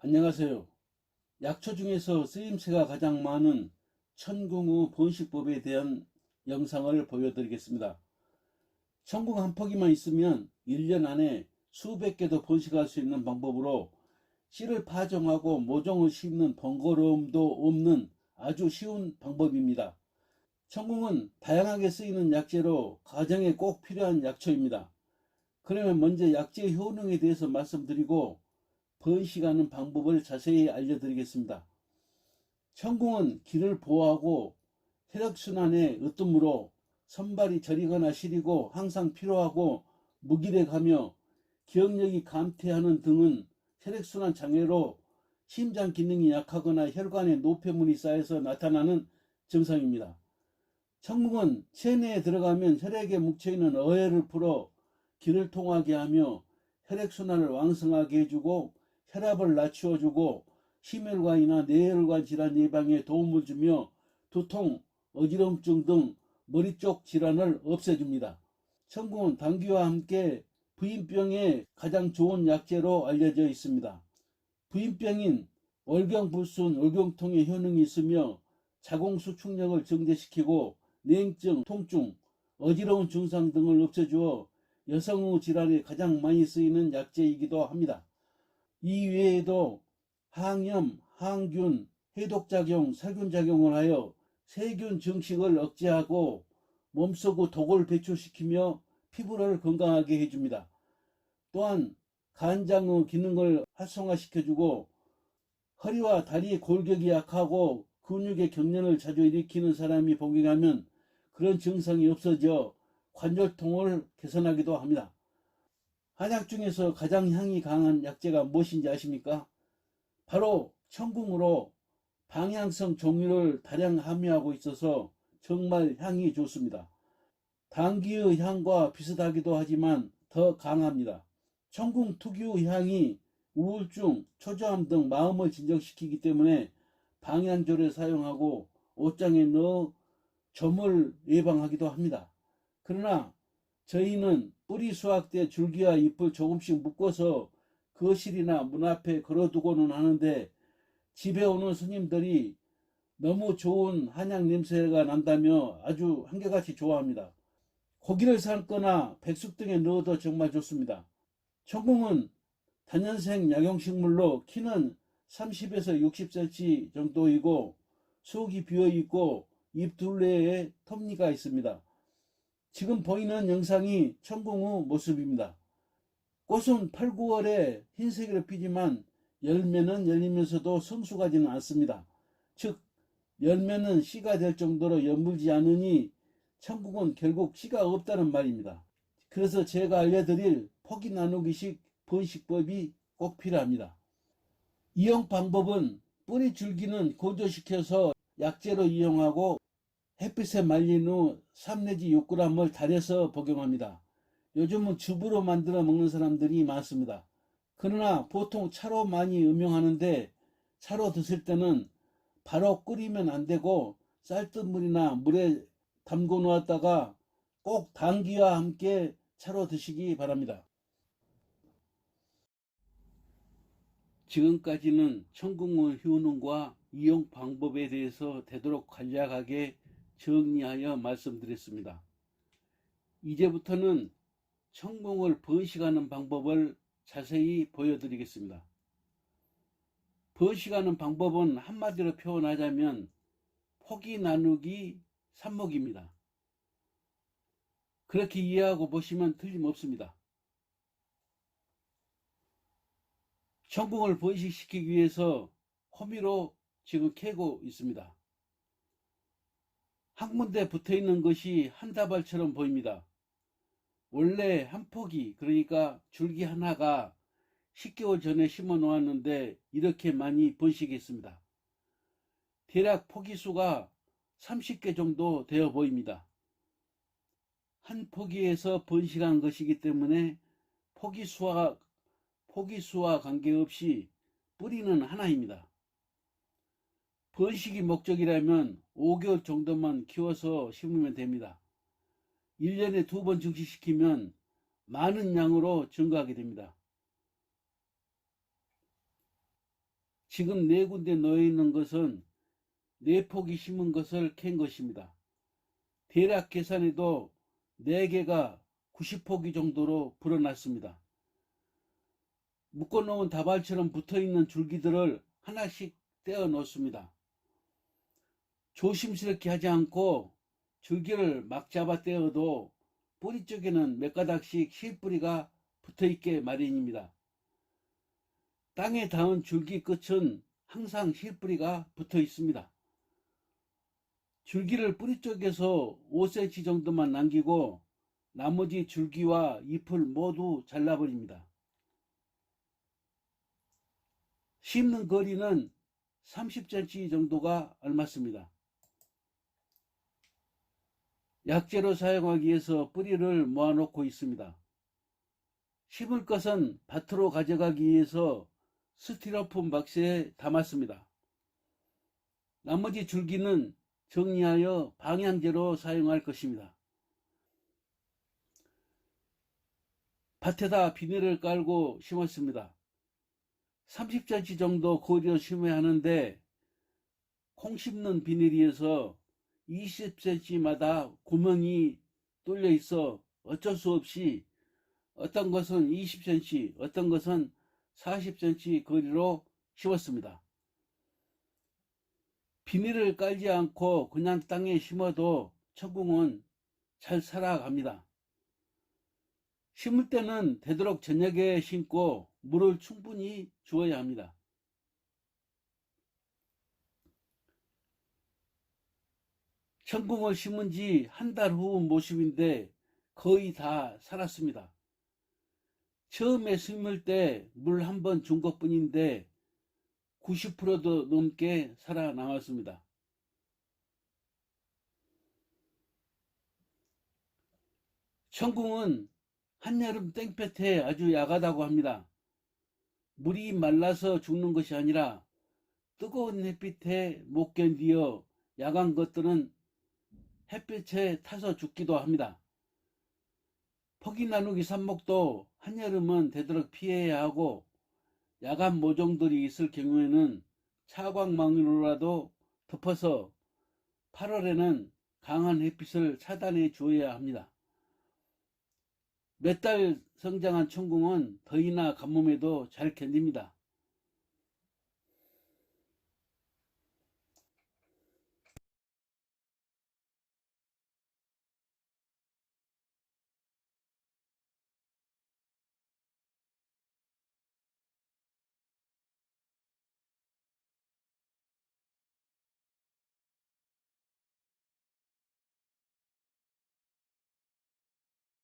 안녕하세요. 약초 중에서 쓰임새가 가장 많은 천궁의 번식법에 대한 영상을 보여드리겠습니다. 천궁 한 포기만 있으면 1년 안에 수백 개도 번식할 수 있는 방법으로 씨를 파종하고 모종을 심는 번거로움도 없는 아주 쉬운 방법입니다. 천궁은 다양하게 쓰이는 약재로 가정에 꼭 필요한 약초입니다. 그러면 먼저 약재의 효능에 대해서 말씀드리고 번식하는 방법을 자세히 알려드리겠습니다. 천궁은 기를 보호하고 혈액순환에 으뜸으로 손발이 저리거나 시리고 항상 피로하고 무기력하며 기억력이 감퇴하는 등은 혈액순환 장애로 심장 기능이 약하거나 혈관에 노폐물이 쌓여서 나타나는 증상입니다. 천궁은 체내에 들어가면 혈액에 뭉쳐있는 어혈을 풀어 기를 통하게 하며 혈액순환을 왕성하게 해주고 혈압을 낮추어주고 심혈관이나 뇌혈관 질환 예방에 도움을 주며 두통, 어지럼증 등 머리 쪽 질환을 없애줍니다. 천궁은 당귀와 함께 부인병에 가장 좋은 약재로 알려져 있습니다. 부인병인 월경불순, 월경통에 효능이 있으며 자궁수 충력을 증대시키고 냉증, 통증, 어지러운 증상 등을 없애주어 여성의 질환에 가장 많이 쓰이는 약재이기도 합니다. 이 외에도 항염, 항균, 해독작용, 살균작용을 하여 세균 증식을 억제하고 몸속의 독을 배출시키며 피부를 건강하게 해줍니다. 또한 간장의 기능을 활성화시켜주고 허리와 다리 골격이 약하고 근육의 경련을 자주 일으키는 사람이 복용하면 그런 증상이 없어져 관절통을 개선하기도 합니다. 한약 중에서 가장 향이 강한 약재가 무엇인지 아십니까? 바로 천궁으로 방향성 종류를 다량 함유하고 있어서 정말 향이 좋습니다. 당귀의 향과 비슷하기도 하지만 더 강합니다. 천궁 특유의 향이 우울증, 초조함 등 마음을 진정시키기 때문에 방향조에 사용하고 옷장에 넣어 점을 예방하기도 합니다. 그러나 저희는 뿌리 수확 때 줄기와 잎을 조금씩 묶어서 거실이나 문 앞에 걸어두고는 하는데 집에 오는 손님들이 너무 좋은 한약 냄새가 난다며 아주 한결같이 좋아합니다. 고기를 삶거나 백숙 등에 넣어도 정말 좋습니다. 천궁은 다년생 약용식물로 키는 30에서 60cm 정도이고 속이 비어있고 잎 둘레에 톱니가 있습니다. 지금 보이는 영상이 천궁의 모습입니다. 꽃은 8, 9월에 흰색으로 피지만 열매는 열리면서도 성숙하지는 않습니다. 즉 열매는 씨가 될 정도로 여물지 않으니 천궁은 결국 씨가 없다는 말입니다. 그래서 제가 알려드릴 포기 나누기식 번식법이 꼭 필요합니다. 이용 방법은 뿌리 줄기는 건조시켜서 약재로 이용하고 햇빛에 말린 후 3 내지 6g을 달여서 복용합니다. 요즘은 즙으로 만들어 먹는 사람들이 많습니다. 그러나 보통 차로 많이 음용하는데 차로 드실 때는 바로 끓이면 안 되고 쌀뜨물이나 물에 담궈 놓았다가 꼭 당귀와 함께 차로 드시기 바랍니다. 지금까지는 천궁의 효능과 이용 방법에 대해서 되도록 간략하게 정리하여 말씀드렸습니다. 이제부터는 천궁을 번식하는 방법을 자세히 보여드리겠습니다. 번식하는 방법은 한마디로 표현하자면 포기 나누기 삽목입니다. 그렇게 이해하고 보시면 틀림없습니다. 천궁을 번식시키기 위해서 호미로 지금 캐고 있습니다. 한 군데 붙어있는 것이 한 다발처럼 보입니다. 원래 한 포기, 그러니까 줄기 하나가 10개월 전에 심어 놓았는데 이렇게 많이 번식했습니다. 대략 포기 수가 30개 정도 되어 보입니다. 한 포기에서 번식한 것이기 때문에 포기수와 관계없이 뿌리는 하나입니다. 번식이 목적이라면 5개월 정도만 키워서 심으면 됩니다. 1년에 2번 증식시키면 많은 양으로 증가하게 됩니다. 지금 4군데 놓여 있는 것은 4폭이 심은 것을 캔 것입니다. 대략 계산해도 4개가 90포기 정도로 불어났습니다. 묶어놓은 다발처럼 붙어있는 줄기들을 하나씩 떼어 놓습니다. 조심스럽게 하지 않고 줄기를 막 잡아 떼어도 뿌리 쪽에는 몇 가닥씩 실뿌리가 붙어있게 마련입니다. 땅에 닿은 줄기 끝은 항상 실뿌리가 붙어 있습니다. 줄기를 뿌리 쪽에서 5cm 정도만 남기고 나머지 줄기와 잎을 모두 잘라버립니다. 심는 거리는 30cm 정도가 알맞습니다. 약재로 사용하기 위해서 뿌리를 모아놓고 있습니다. 심을 것은 밭으로 가져가기 위해서 스티로폼 박스에 담았습니다. 나머지 줄기는 정리하여 방향제로 사용할 것입니다. 밭에다 비닐을 깔고 심었습니다. 30cm 정도 거리로 심어야 하는데 콩 심는 비닐이어서 20cm마다 구멍이 뚫려 있어 어쩔 수 없이 어떤 것은 20cm, 어떤 것은 40cm 거리로 심었습니다. 비닐을 깔지 않고 그냥 땅에 심어도 천궁은 잘 살아갑니다. 심을 때는 되도록 저녁에 심고 물을 충분히 주어야 합니다. 천궁을 심은 지 한 달 후 모습인데 거의 다 살았습니다. 처음에 심을 때 물 한 번 준 것뿐인데 90%도 넘게 살아남았습니다. 천궁은 한여름 땡볕에 아주 약하다고 합니다. 물이 말라서 죽는 것이 아니라 뜨거운 햇빛에 못 견디어 약한 것들은 햇빛에 타서 죽기도 합니다. 포기 나누기 삽목도 한여름은 되도록 피해야 하고 야간 모종들이 있을 경우에는 차광망으로라도 덮어서 8월에는 강한 햇빛을 차단해 주어야 합니다. 몇 달 성장한 천궁은 더위나 가뭄에도 잘 견딥니다.